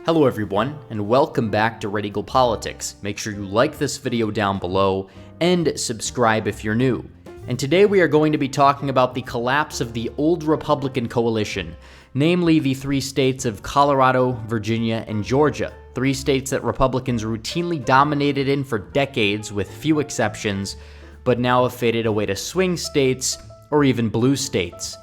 Hello everyone, and welcome back to Red Eagle Politics. Make sure you like this video down below and subscribe if you're new. And today we are going to be talking about the collapse of the old Republican coalition, namely the three states of Colorado, Virginia, and Georgia. Three states that Republicans routinely dominated in for decades with few exceptions, but now have faded away to swing states or even blue states.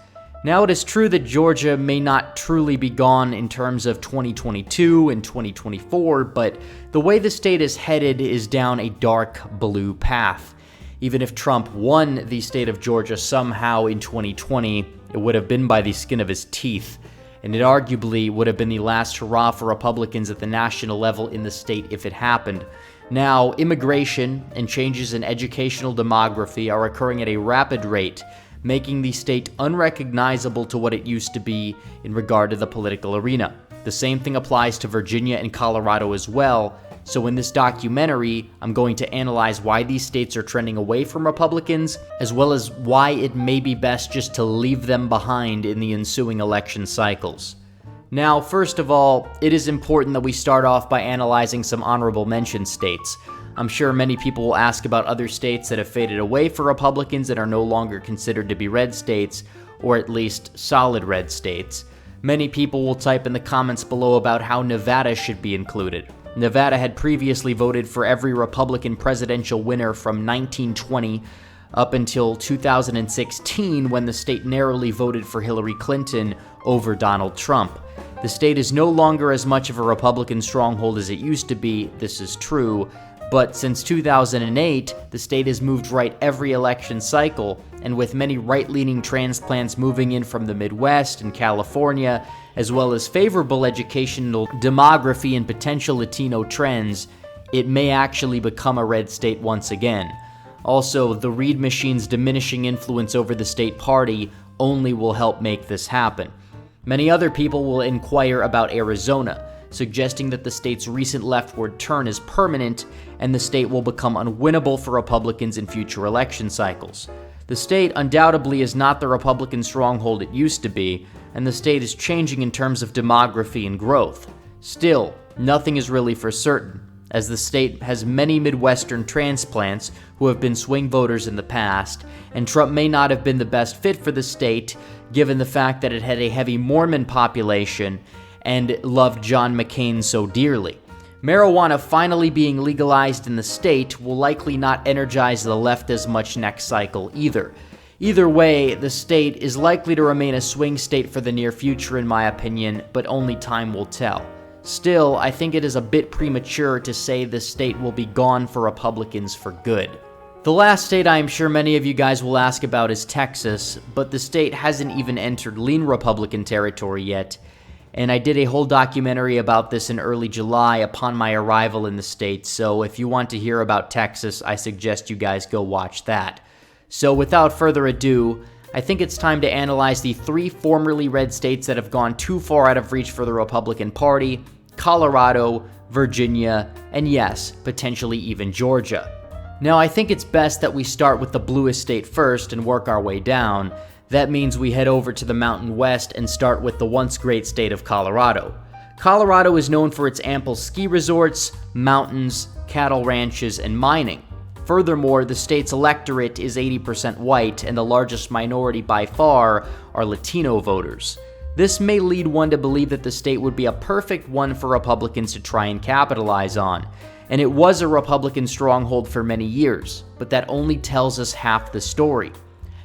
Now, it is true that Georgia may not truly be gone in terms of 2022 and 2024, but the way the state is headed is down a dark blue path. Even if Trump won the state of Georgia somehow in 2020, it would have been by the skin of his teeth, and it arguably would have been the last hurrah for Republicans at the national level in the state if it happened. Now, immigration and changes in educational demography are occurring at a rapid rate, making the state unrecognizable to what it used to be in regard to the political arena. The same thing applies to Virginia and Colorado as well, so in this documentary, I'm going to analyze why these states are trending away from Republicans, as well as why it may be best just to leave them behind in the ensuing election cycles. Now, first of all, it is important that we start off by analyzing some honorable mention states. I'm sure many people will ask about other states that have faded away for Republicans and are no longer considered to be red states, or at least solid red states. Many people will type in the comments below about how Nevada should be included. Nevada had previously voted for every Republican presidential winner from 1920 up until 2016, when the state narrowly voted for Hillary Clinton over Donald Trump. The state is no longer as much of a Republican stronghold as it used to be, this is true, but since 2008, the state has moved right every election cycle, and with many right-leaning transplants moving in from the Midwest and California, as well as favorable educational demography and potential Latino trends, it may actually become a red state once again. Also, the Reid machine's diminishing influence over the state party only will help make this happen. Many other people will inquire about Arizona, suggesting that the state's recent leftward turn is permanent and the state will become unwinnable for Republicans in future election cycles. The state undoubtedly is not the Republican stronghold it used to be, and the state is changing in terms of demography and growth. Still, nothing is really for certain, as the state has many Midwestern transplants who have been swing voters in the past, and Trump may not have been the best fit for the state, given the fact that it had a heavy Mormon population and loved John McCain so dearly. Marijuana finally being legalized in the state will likely not energize the left as much next cycle either. Either way, the state is likely to remain a swing state for the near future in my opinion, but only time will tell. Still, I think it is a bit premature to say the state will be gone for Republicans for good. The last state I am sure many of you guys will ask about is Texas, but the state hasn't even entered lean Republican territory yet, and I did a whole documentary about this in early July upon my arrival in the state, so if you want to hear about Texas, I suggest you guys go watch that. So without further ado, I think it's time to analyze the three formerly red states that have gone too far out of reach for the Republican Party: Colorado, Virginia, and yes, potentially even Georgia. Now, I think it's best that we start with the bluest state first and work our way down. That means we head over to the Mountain West and start with the once great state of Colorado. Colorado is known for its ample ski resorts, mountains, cattle ranches, and mining. Furthermore, the state's electorate is 80% white, and the largest minority by far are Latino voters. This may lead one to believe that the state would be a perfect one for Republicans to try and capitalize on, and it was a Republican stronghold for many years, but that only tells us half the story.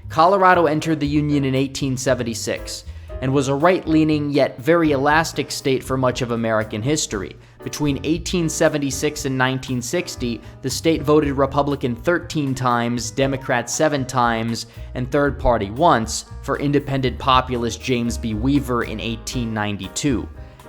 Colorado entered the Union in 1876 and was a right-leaning yet very elastic state for much of American history. Between 1876 and 1960, the state voted Republican 13 times, Democrat 7 times, and third party once for independent populist James B. Weaver in 1892.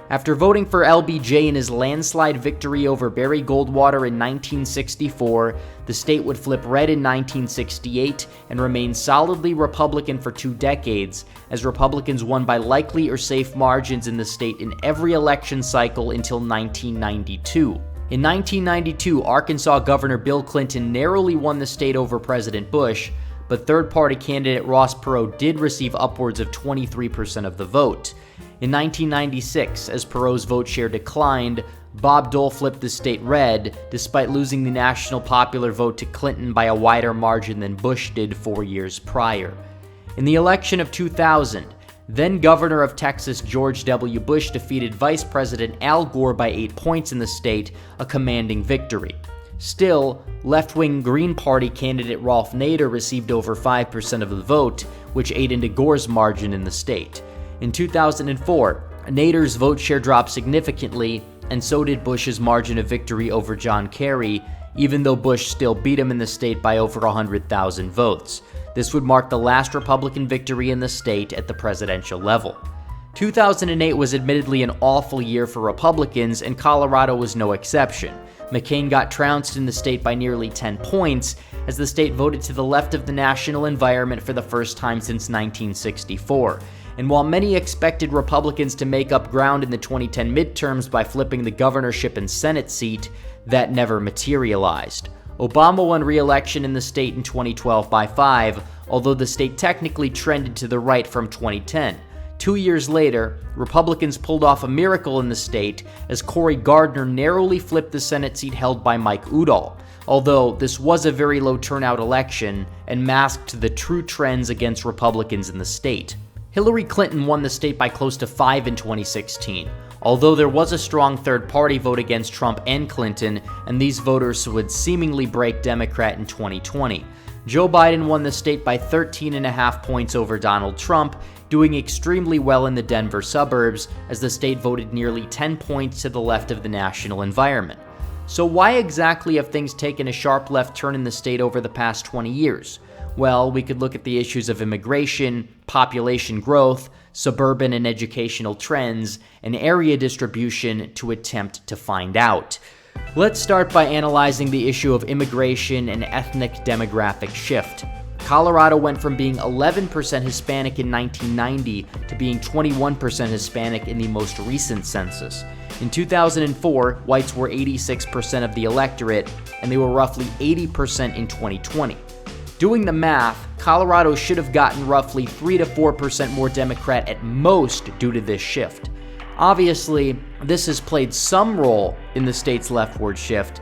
After voting for LBJ in his landslide victory over Barry Goldwater in 1964, the state would flip red in 1968 and remain solidly Republican for 2 decades, as Republicans won by likely or safe margins in the state in every election cycle until 1992. In 1992, Arkansas Governor Bill Clinton narrowly won the state over President Bush, but third-party candidate Ross Perot did receive upwards of 23% of the vote. In 1996, as Perot's vote share declined, Bob Dole flipped the state red, despite losing the national popular vote to Clinton by a wider margin than Bush did 4 years prior. In the election of 2000, then Governor of Texas George W. Bush defeated Vice President Al Gore by 8 points in the state, a commanding victory. Still, left-wing Green Party candidate Rolf Nader received over 5% of the vote, which ate into Gore's margin in the state. In 2004, Nader's vote share dropped significantly, and so did Bush's margin of victory over John Kerry, even though Bush still beat him in the state by over 100,000 votes. This would mark the last Republican victory in the state at the presidential level. 2008 was admittedly an awful year for Republicans, and Colorado was no exception. McCain got trounced in the state by nearly 10 points, as the state voted to the left of the national environment for the first time since 1964. And while many expected Republicans to make up ground in the 2010 midterms by flipping the governorship and Senate seat, that never materialized. Obama won re-election in the state in 2012 by 5, although the state technically trended to the right from 2010. 2 years later, Republicans pulled off a miracle in the state as Cory Gardner narrowly flipped the Senate seat held by Mike Udall, although this was a very low turnout election and masked the true trends against Republicans in the state. Hillary Clinton won the state by close to 5 in 2016, although there was a strong third-party vote against Trump and Clinton, and these voters would seemingly break Democrat in 2020. Joe Biden won the state by 13.5 points over Donald Trump, doing extremely well in the Denver suburbs, as the state voted nearly 10 points to the left of the national environment. So why exactly have things taken a sharp left turn in the state over the past 20 years? Well, we could look at the issues of immigration, population growth, suburban and educational trends, and area distribution to attempt to find out. Let's start by analyzing the issue of immigration and ethnic demographic shift. Colorado went from being 11% Hispanic in 1990 to being 21% Hispanic in the most recent census. In 2004, whites were 86% of the electorate, and they were roughly 80% in 2020. Doing the math, Colorado should have gotten roughly 3 to 4% more Democrat at most due to this shift. Obviously, this has played some role in the state's leftward shift,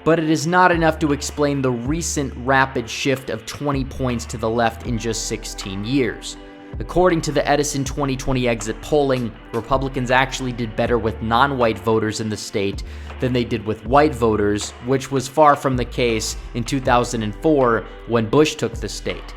but it is not enough to explain the recent rapid shift of 20 points to the left in just 16 years. According to the Edison 2020 exit polling, Republicans actually did better with non-white voters in the state than they did with white voters, which was far from the case in 2004 when Bush took the state.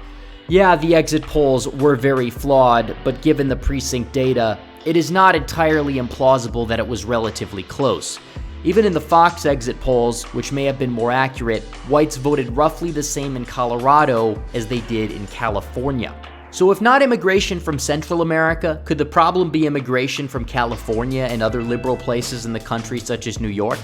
Yeah, the exit polls were very flawed, but given the precinct data, it is not entirely implausible that it was relatively close. Even in the Fox exit polls, which may have been more accurate, whites voted roughly the same in Colorado as they did in California. So if not immigration from Central America, could the problem be immigration from California and other liberal places in the country such as New York?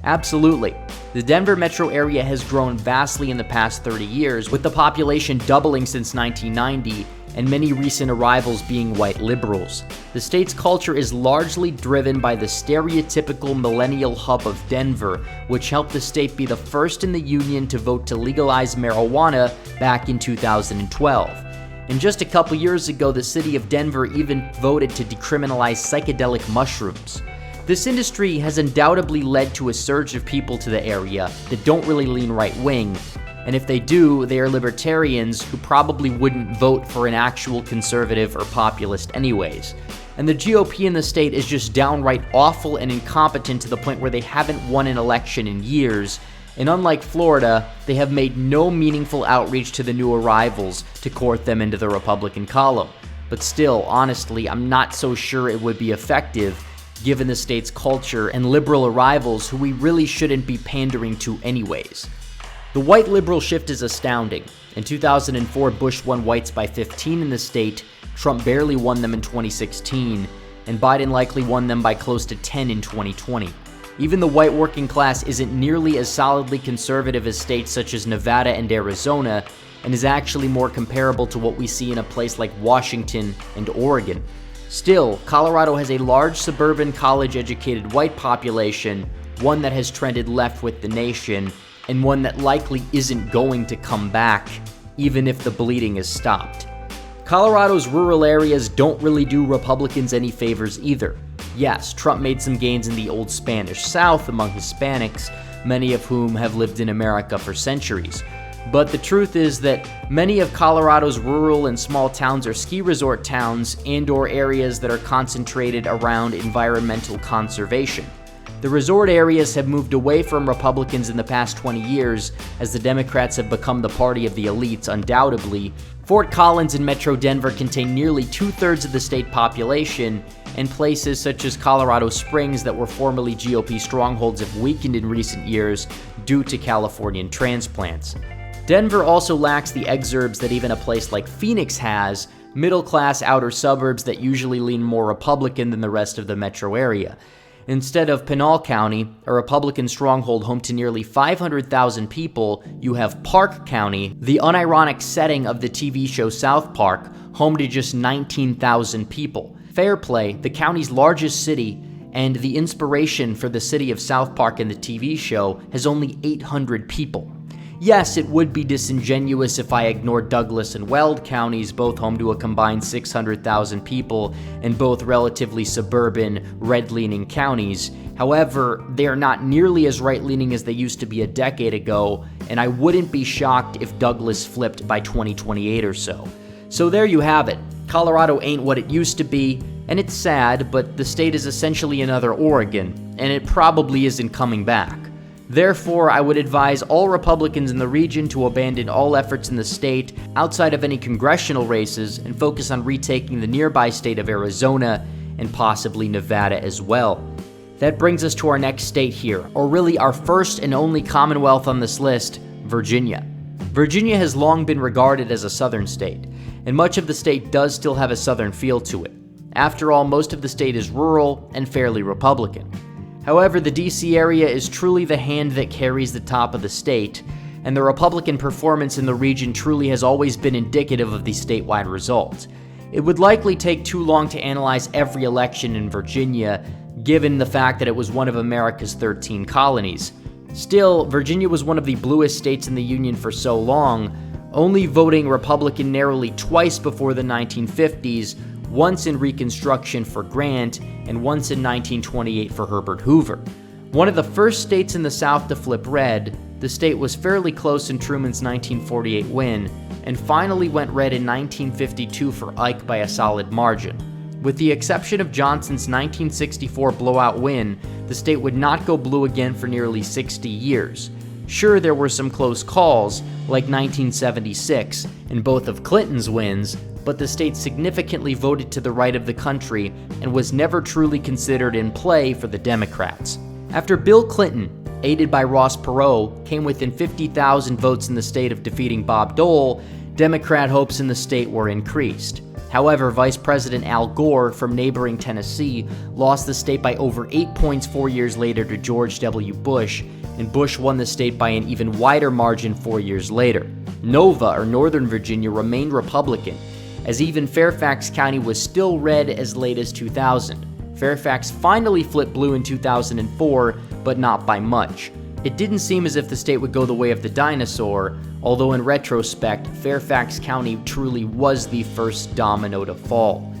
Absolutely. The Denver metro area has grown vastly in the past 30 years, with the population doubling since 1990, and many recent arrivals being white liberals. The state's culture is largely driven by the stereotypical millennial hub of Denver, which helped the state be the first in the union to vote to legalize marijuana back in 2012. And just a couple years ago, the city of Denver even voted to decriminalize psychedelic mushrooms. This industry has undoubtedly led to a surge of people to the area that don't really lean right-wing, and if they do, they are libertarians who probably wouldn't vote for an actual conservative or populist anyways. And the GOP in the state is just downright awful and incompetent to the point where they haven't won an election in years, and unlike Florida, they have made no meaningful outreach to the new arrivals to court them into the Republican column. But still, honestly, I'm not so sure it would be effective given the state's culture and liberal arrivals who we really shouldn't be pandering to anyways. The white liberal shift is astounding. In 2004, Bush won whites by 15 in the state, Trump barely won them in 2016, and Biden likely won them by close to 10 in 2020. Even the white working class isn't nearly as solidly conservative as states such as Nevada and Arizona, and is actually more comparable to what we see in a place like Washington and Oregon. Still, Colorado has a large suburban college-educated white population, one that has trended left with the nation, and one that likely isn't going to come back, even if the bleeding is stopped. Colorado's rural areas don't really do Republicans any favors either. Yes, Trump made some gains in the old Spanish South among Hispanics, many of whom have lived in America for centuries. But the truth is that many of Colorado's rural and small towns are ski resort towns and/or areas that are concentrated around environmental conservation. The resort areas have moved away from Republicans in the past 20 years as the Democrats have become the party of the elites, undoubtedly. Fort Collins and Metro Denver contain nearly 2/3 of the state population, and places such as Colorado Springs that were formerly GOP strongholds have weakened in recent years due to Californian transplants. Denver also lacks the exurbs that even a place like Phoenix has, middle-class outer suburbs that usually lean more Republican than the rest of the metro area. Instead of Pinal County, a Republican stronghold home to nearly 500,000 people, you have Park County, the unironic setting of the TV show South Park, home to just 19,000 people. Fairplay, the county's largest city, and the inspiration for the city of South Park in the TV show, has only 800 people. Yes, it would be disingenuous if I ignored Douglas and Weld counties, both home to a combined 600,000 people and both relatively suburban, red-leaning counties. However, they are not nearly as right-leaning as they used to be a decade ago, and I wouldn't be shocked if Douglas flipped by 2028 or so. So there you have it. Colorado ain't what it used to be, and it's sad, but the state is essentially another Oregon, and it probably isn't coming back. Therefore, I would advise all Republicans in the region to abandon all efforts in the state outside of any congressional races and focus on retaking the nearby state of Arizona and possibly Nevada as well. That brings us to our next state here, or really our first and only Commonwealth on this list, Virginia. Virginia has long been regarded as a southern state, and much of the state does still have a southern feel to it. After all, most of the state is rural and fairly Republican. However, the DC area is truly the hand that carries the top of the state, and the Republican performance in the region truly has always been indicative of the statewide result. It would likely take too long to analyze every election in Virginia, given the fact that it was one of America's 13 colonies. Still, Virginia was one of the bluest states in the Union for so long, only voting Republican narrowly twice before the 1950s, once in Reconstruction for Grant, and once in 1928 for Herbert Hoover. One of the first states in the South to flip red, the state was fairly close in Truman's 1948 win, and finally went red in 1952 for Ike by a solid margin. With the exception of Johnson's 1964 blowout win, the state would not go blue again for nearly 60 years. Sure, there were some close calls, like 1976, and both of Clinton's wins, but the state significantly voted to the right of the country and was never truly considered in play for the Democrats. After Bill Clinton, aided by Ross Perot, came within 50,000 votes in the state of defeating Bob Dole, Democrat hopes in the state were increased. However, Vice President Al Gore from neighboring Tennessee lost the state by over 8 points 4 years later to George W. Bush, and Bush won the state by an even wider margin 4 years later. Nova, or Northern Virginia, remained Republican, as even Fairfax County was still red as late as 2000. Fairfax finally flipped blue in 2004, but not by much. It didn't seem as if the state would go the way of the dinosaur, although in retrospect, Fairfax County truly was the first domino to fall.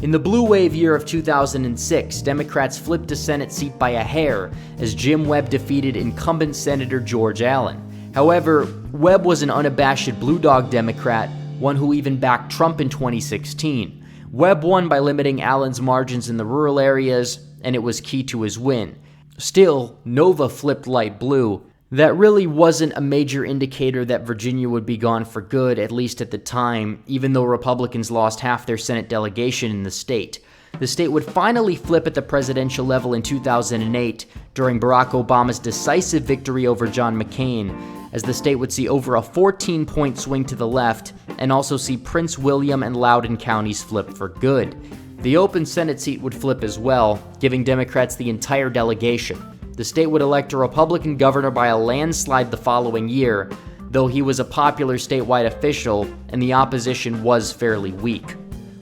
In the blue wave year of 2006, Democrats flipped a Senate seat by a hair as Jim Webb defeated incumbent Senator George Allen. However, Webb was an unabashed blue dog Democrat, one who even backed Trump in 2016. Webb won by limiting Allen's margins in the rural areas, and it was key to his win. Still, Nova flipped light blue. That really wasn't a major indicator that Virginia would be gone for good, at least at the time, even though Republicans lost half their Senate delegation in the state. The state would finally flip at the presidential level in 2008 during Barack Obama's decisive victory over John McCain, as the state would see over a 14-point swing to the left and also see Prince William and Loudoun counties flip for good. The open Senate seat would flip as well, giving Democrats the entire delegation. The state would elect a Republican governor by a landslide the following year, though he was a popular statewide official and the opposition was fairly weak.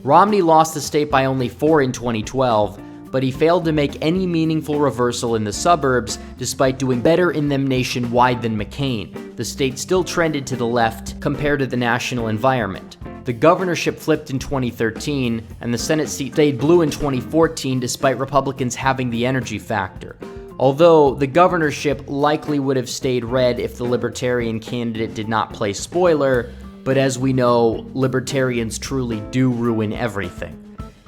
Romney lost the state by only 4 in 2012, but he failed to make any meaningful reversal in the suburbs, despite doing better in them nationwide than McCain. The state still trended to the left compared to the national environment. The governorship flipped in 2013, and the Senate seat stayed blue in 2014 despite Republicans having the energy factor. Although the governorship likely would have stayed red if the Libertarian candidate did not play spoiler, but as we know, Libertarians truly do ruin everything.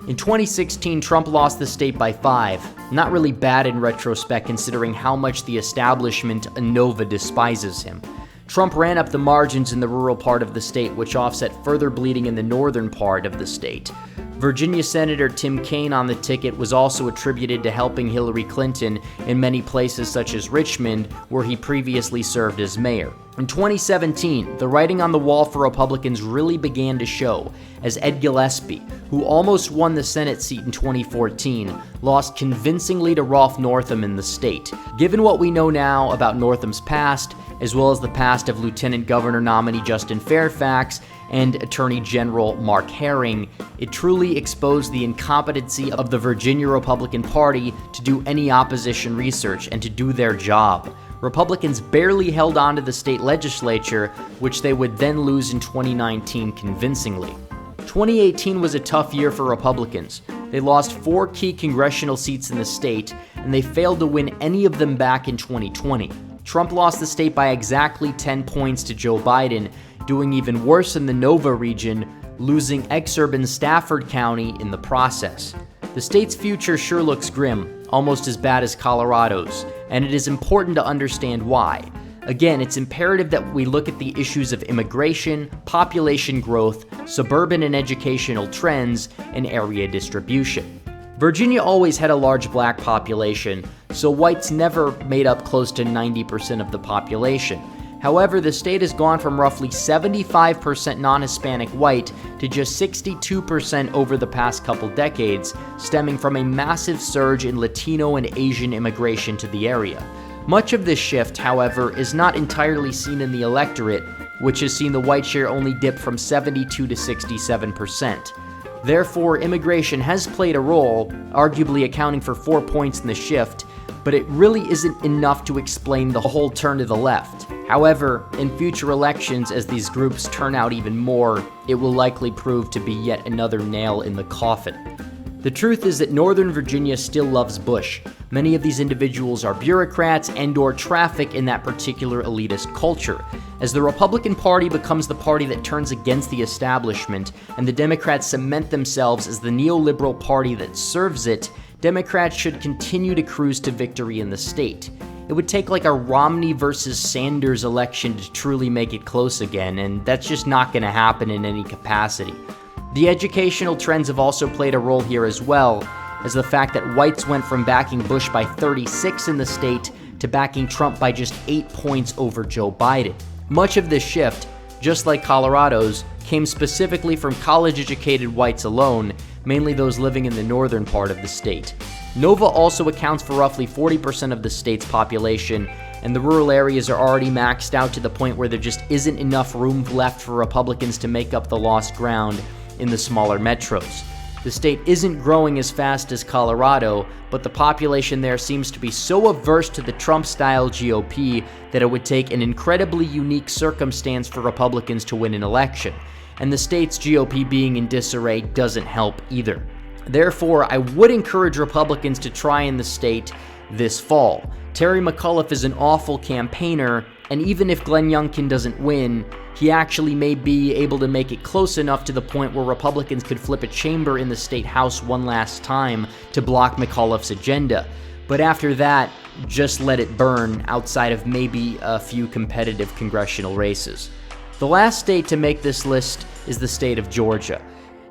In 2016, Trump lost the state by 5. Not really bad in retrospect considering how much the establishment ANOVA despises him. Trump ran up the margins in the rural part of the state, which offset further bleeding in the northern part of the state. Virginia Senator Tim Kaine on the ticket was also attributed to helping Hillary Clinton in many places such as Richmond, where he previously served as mayor. In 2017, the writing on the wall for Republicans really began to show, as Ed Gillespie, who almost won the Senate seat in 2014, lost convincingly to Ralph Northam in the state. Given what we know now about Northam's past, as well as the past of Lieutenant Governor nominee Justin Fairfax and Attorney General Mark Herring, it truly exposed the incompetency of the Virginia Republican Party to do any opposition research and to do their job. Republicans barely held on to the state legislature, which they would then lose in 2019 convincingly. 2018 was a tough year for Republicans. They lost 4 key congressional seats in the state, and they failed to win any of them back in 2020. Trump lost the state by exactly 10 points to Joe Biden, doing even worse in the Nova region, losing exurban Stafford County in the process. The state's future sure looks grim, almost as bad as Colorado's, and it is important to understand why. Again, it's imperative that we look at the issues of immigration, population growth, suburban and educational trends, and area distribution. Virginia always had a large black population, so whites never made up close to 90% of the population. However, the state has gone from roughly 75% non-Hispanic white to just 62% over the past couple decades, stemming from a massive surge in Latino and Asian immigration to the area. Much of this shift, however, is not entirely seen in the electorate, which has seen the white share only dip from 72 to 67%. Therefore, immigration has played a role, arguably accounting for 4 points in the shift, but it really isn't enough to explain the whole turn to the left. However, in future elections, as these groups turn out even more, it will likely prove to be yet another nail in the coffin. The truth is that Northern Virginia still loves Bush. Many of these individuals are bureaucrats and/or traffic in that particular elitist culture. As the Republican Party becomes the party that turns against the establishment, and the Democrats cement themselves as the neoliberal party that serves it, Democrats should continue to cruise to victory in the state. It would take like a Romney versus Sanders election to truly make it close again, and that's just not going to happen in any capacity. The educational trends have also played a role here as well, as the fact that whites went from backing Bush by 36 in the state to backing Trump by just 8 points over Joe Biden. Much of this shift, just like Colorado's, came specifically from college-educated whites alone, mainly those living in the northern part of the state. Nova also accounts for roughly 40% of the state's population, and the rural areas are already maxed out to the point where there just isn't enough room left for Republicans to make up the lost ground in the smaller metros. The state isn't growing as fast as Colorado, but the population there seems to be so averse to the Trump-style GOP that it would take an incredibly unique circumstance for Republicans to win an election, and the state's GOP being in disarray doesn't help either. Therefore, I would encourage Republicans to try in the state this fall. Terry McAuliffe is an awful campaigner, and even if Glenn Youngkin doesn't win, he actually may be able to make it close enough to the point where Republicans could flip a chamber in the state house one last time to block McAuliffe's agenda. But after that, just let it burn outside of maybe a few competitive congressional races. The last state to make this list is the state of Georgia.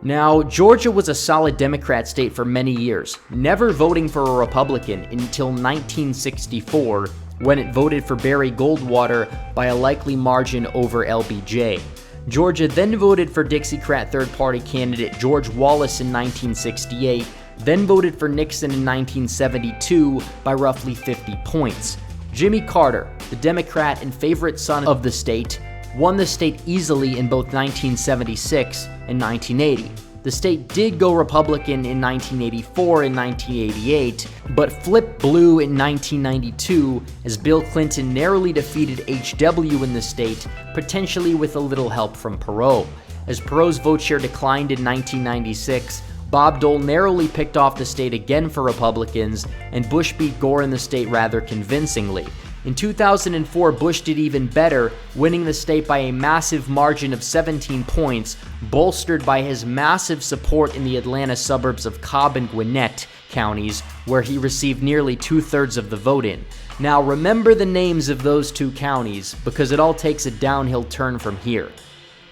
Now, Georgia was a solid Democrat state for many years, never voting for a Republican until 1964, when it voted for Barry Goldwater by a likely margin over LBJ. Georgia then voted for Dixiecrat third-party candidate George Wallace in 1968, then voted for Nixon in 1972 by roughly 50 points. Jimmy Carter, the Democrat and favorite son of the state, won the state easily in both 1976 and 1980. The state did go Republican in 1984 and 1988, but flipped blue in 1992 as Bill Clinton narrowly defeated HW in the state, potentially with a little help from Perot. As Perot's vote share declined in 1996, Bob Dole narrowly picked off the state again for Republicans, and Bush beat Gore in the state rather convincingly. In 2004, Bush did even better, winning the state by a massive margin of 17 points, bolstered by his massive support in the Atlanta suburbs of Cobb and Gwinnett counties, where he received nearly 2/3 of the vote in. Now remember the names of those two counties, because it all takes a downhill turn from here.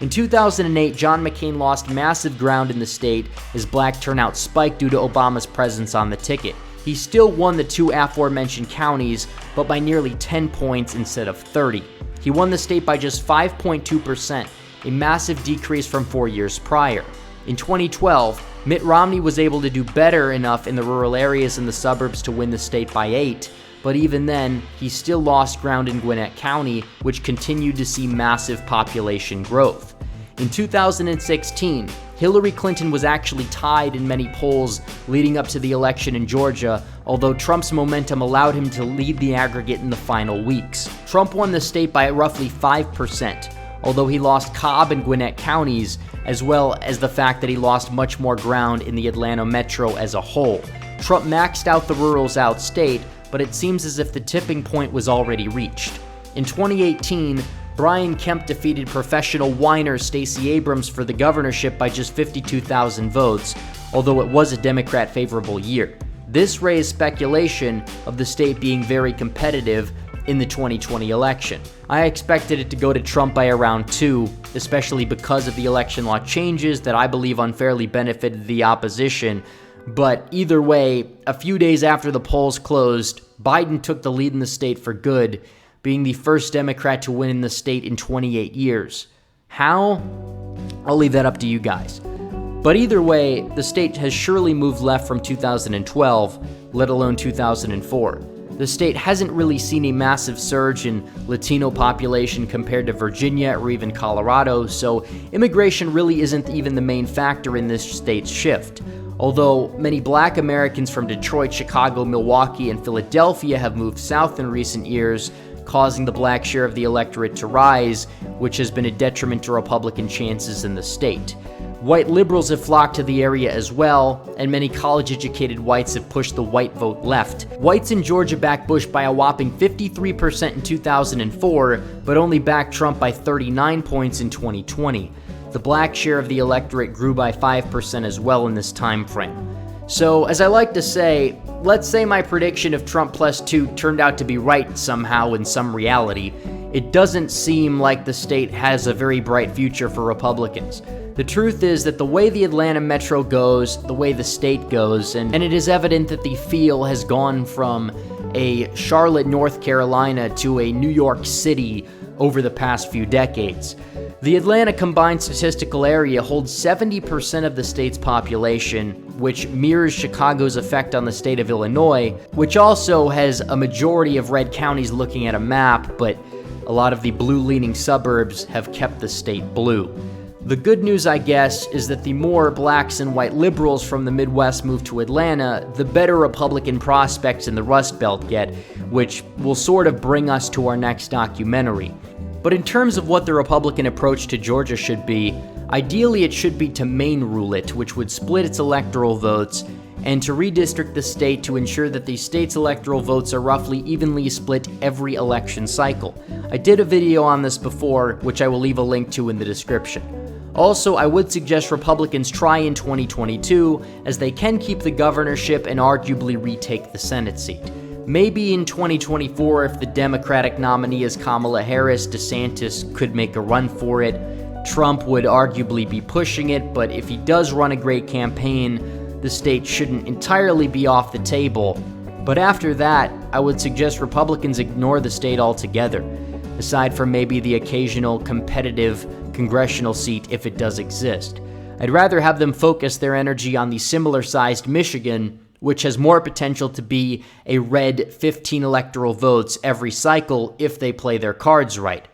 In 2008, John McCain lost massive ground in the state as black turnout spiked due to Obama's presence on the ticket. He still won the two aforementioned counties, but by nearly 10 points instead of 30. He won the state by just 5.2%, a massive decrease from 4 years prior. In 2012, Mitt Romney was able to do better enough in the rural areas and the suburbs to win the state by 8, but even then, he still lost ground in Gwinnett County, which continued to see massive population growth. In 2016, Hillary Clinton was actually tied in many polls leading up to the election in Georgia, although Trump's momentum allowed him to lead the aggregate in the final weeks. Trump won the state by roughly 5%, although he lost Cobb and Gwinnett counties, as well as the fact that he lost much more ground in the Atlanta metro as a whole. Trump maxed out the rurals outstate, but it seems as if the tipping point was already reached. In 2018, Brian Kemp defeated professional whiner Stacey Abrams for the governorship by just 52,000 votes, although it was a Democrat-favorable year. This raised speculation of the state being very competitive in the 2020 election. I expected it to go to Trump by around 2, especially because of the election law changes that I believe unfairly benefited the opposition. But either way, a few days after the polls closed, Biden took the lead in the state for good, being the first Democrat to win in the state in 28 years. How? I'll leave that up to you guys. But either way, the state has surely moved left from 2012, let alone 2004. The state hasn't really seen a massive surge in Latino population compared to Virginia or even Colorado, so immigration really isn't even the main factor in this state's shift. Although many black Americans from Detroit, Chicago, Milwaukee, and Philadelphia have moved south in recent years, causing the black share of the electorate to rise, which has been a detriment to Republican chances in the state. White liberals have flocked to the area as well, and many college-educated whites have pushed the white vote left. Whites in Georgia backed Bush by a whopping 53% in 2004, but only backed Trump by 39 points in 2020. The black share of the electorate grew by 5% as well in this time frame. So, as I like to say, let's say my prediction of Trump plus 2 turned out to be right somehow in some reality. It doesn't seem like the state has a very bright future for Republicans. The truth is that the way the Atlanta metro goes, the way the state goes, and it is evident that the feel has gone from a Charlotte, North Carolina to a New York City over the past few decades. The Atlanta combined statistical area holds 70% of the state's population, which mirrors Chicago's effect on the state of Illinois, which also has a majority of red counties looking at a map, but a lot of the blue-leaning suburbs have kept the state blue. The good news, I guess, is that the more blacks and white liberals from the Midwest move to Atlanta, the better Republican prospects in the Rust Belt get, which will sort of bring us to our next documentary. But in terms of what the Republican approach to Georgia should be, ideally it should be to main rule it, which would split its electoral votes, and to redistrict the state to ensure that the state's electoral votes are roughly evenly split every election cycle. I did a video on this before, which I will leave a link to in the description. Also, I would suggest Republicans try in 2022, as they can keep the governorship and arguably retake the Senate seat. Maybe in 2024, if the Democratic nominee is Kamala Harris, DeSantis could make a run for it. Trump would arguably be pushing it, but if he does run a great campaign, the state shouldn't entirely be off the table. But after that, I would suggest Republicans ignore the state altogether, aside from maybe the occasional competitive congressional seat if it does exist. I'd rather have them focus their energy on the similar-sized Michigan, which has more potential to be a red 15 electoral votes every cycle if they play their cards right.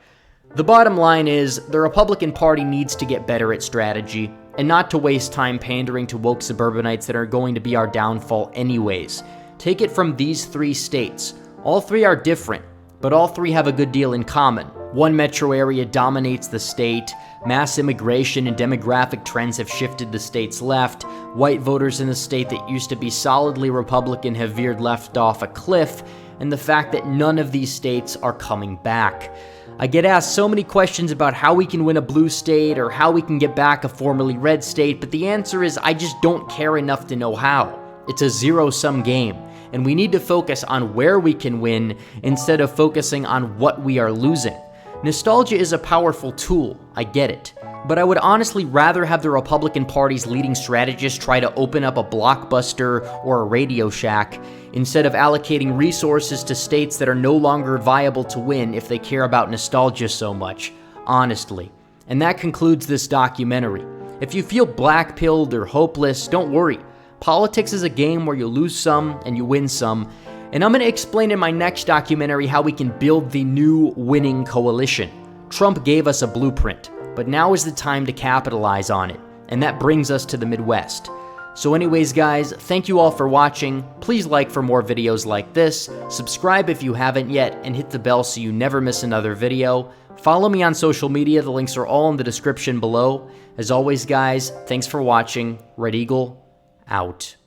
The bottom line is, the Republican Party needs to get better at strategy, and not to waste time pandering to woke suburbanites that are going to be our downfall anyways. Take it from these 3 states. All 3 are different, but all 3 have a good deal in common. One metro area dominates the state. Mass immigration and demographic trends have shifted the state's left. White voters in the state that used to be solidly Republican have veered left off a cliff, and the fact that none of these states are coming back. I get asked so many questions about how we can win a blue state or how we can get back a formerly red state, but the answer is I just don't care enough to know how. It's a zero-sum game, and we need to focus on where we can win instead of focusing on what we are losing. Nostalgia is a powerful tool, I get it, but I would honestly rather have the Republican Party's leading strategists try to open up a Blockbuster or a Radio Shack instead of allocating resources to states that are no longer viable to win if they care about nostalgia so much, honestly. And that concludes this documentary. If you feel black-pilled or hopeless, don't worry. Politics is a game where you lose some and you win some, and I'm going to explain in my next documentary how we can build the new winning coalition. Trump gave us a blueprint, but now is the time to capitalize on it, and that brings us to the Midwest. So anyways guys, thank you all for watching. Please like for more videos like this, subscribe if you haven't yet, and hit the bell so you never miss another video. Follow me on social media, the links are all in the description below. As always guys, thanks for watching. Red Eagle, out.